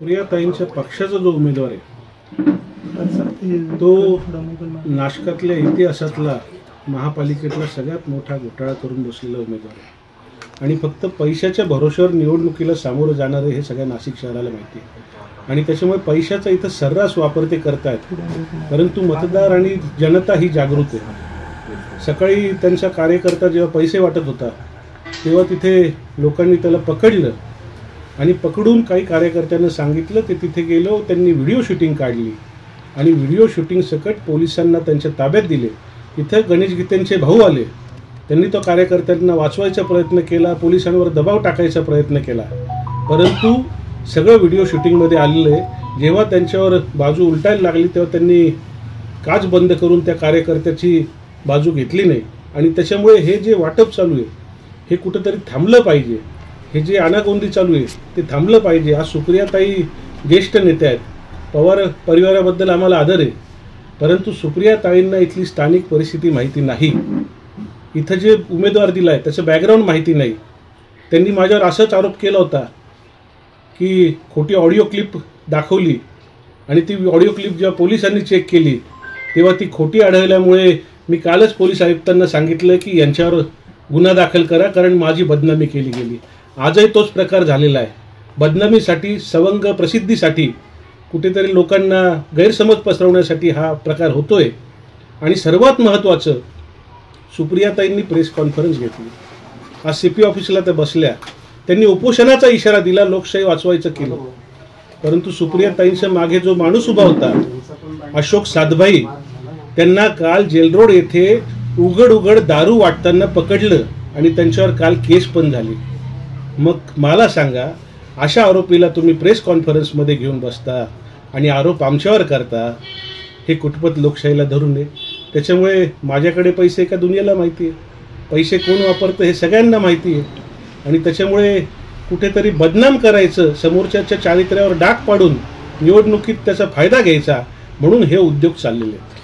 सुप्रियाताईंच्या पक्षाचा जो उमेदवार आहे तो नाशकातल्या इतिहासातला महापालिकेतला सगळ्यात मोठा घोटाळा करून बसलेला उमेदवार आहे आणि फक्त पैशाच्या भरोश्यावर निवडणुकीला सामोरं जाणारे हे सगळ्या नाशिक शहराला माहिती आहे आणि त्याच्यामुळे पैशाचा इथं सर्रास वापर ते करतायत। परंतु मतदार आणि जनता ही जागृत आहे। सकाळी त्यांचा कार्यकर्ता जेव्हा पैसे वाटत होता तेव्हा तिथे लोकांनी त्याला पकडलं आणि पकडून काही कार्यकर्त्यांना सांगितलं ते तिथे गेलो, त्यांनी व्हिडिओ शूटिंग काढली आणि व्हिडिओ शूटिंग सकट पोलिसांना त्यांच्या ताब्यात दिले। इथं गणेश गीतेंचे भाऊ आले, त्यांनी तो कार्यकर्त्यांना वाचवायचा प्रयत्न केला, पोलिसांवर दबाव टाकायचा प्रयत्न केला, परंतु सगळं व्हिडिओ शूटिंगमध्ये आलेलं आहे। जेव्हा त्यांच्यावर बाजू उलटायला लागली तेव्हा त्यांनी काच बंद करून त्या कार्यकर्त्याची बाजू घेतली नाही आणि त्याच्यामुळे हे जे वाटप चालू आहे हे कुठंतरी थांबलं पाहिजे। हे जे आनागोंदी चालू आहे ते थांबलं पाहिजे। आज सुप्रियाताई ज्येष्ठ नेते आहेत, पवार परिवाराबद्दल आम्हाला आदर आहे, परंतु सुप्रियाताईंना इथली स्थानिक परिस्थिती माहिती नाही। इथं जे उमेदवार दिला आहे त्याचं बॅकग्राऊंड माहिती नाही। त्यांनी माझ्यावर असाच आरोप केला होता की खोटी ऑडिओ क्लिप दाखवली आणि ती ऑडिओ क्लिप जेव्हा पोलिसांनी चेक केली तेव्हा ती खोटी आढळल्यामुळे मी कालच पोलीस आयुक्तांना सांगितलं की यांच्यावर गुन्हा दाखल करा, कारण माझी बदनामी केली गेली। आजही तोच प्रकार झालेला आहे। बदनामीसाठी, सवंग प्रसिद्धीसाठी, कुठेतरी लोकांना गैरसमज पसरवण्यासाठी हा प्रकार होतोय। आणि सर्वात महत्त्वाचं, सुप्रियाताईंनी प्रेस कॉन्फरन्स घेतली, आज सीपी ऑफिसला त्या बसल्या, त्यांनी उपोषणाचा इशारा दिला, लोकशाही वाचवायचं केलं, परंतु सुप्रियाताईंच्या मागे जो माणूस उभा होता अशोक सातभाई, त्यांना काल जेलरोड येथे उघड दारू वाटताना पकडलं आणि त्यांच्यावर काल केस पण झाली। मग मला सांगा, अशा आरोपीला तुम्ही प्रेस कॉन्फरन्समध्ये घेऊन बसता आणि आरोप आमच्यावर करता, हे कुठपत लोकशाहीला धरून नये। त्याच्यामुळे माझ्याकडे पैसे एका दुनियेला माहिती आहे, पैसे कोण वापरतं हे सगळ्यांना माहिती आहे आणि त्याच्यामुळे कुठेतरी बदनाम करायचं, समोरच्याच्या चारित्र्यावर डाग पाडून निवडणुकीत त्याचा फायदा घ्यायचा, म्हणून हे उद्योग चाललेले आहेत।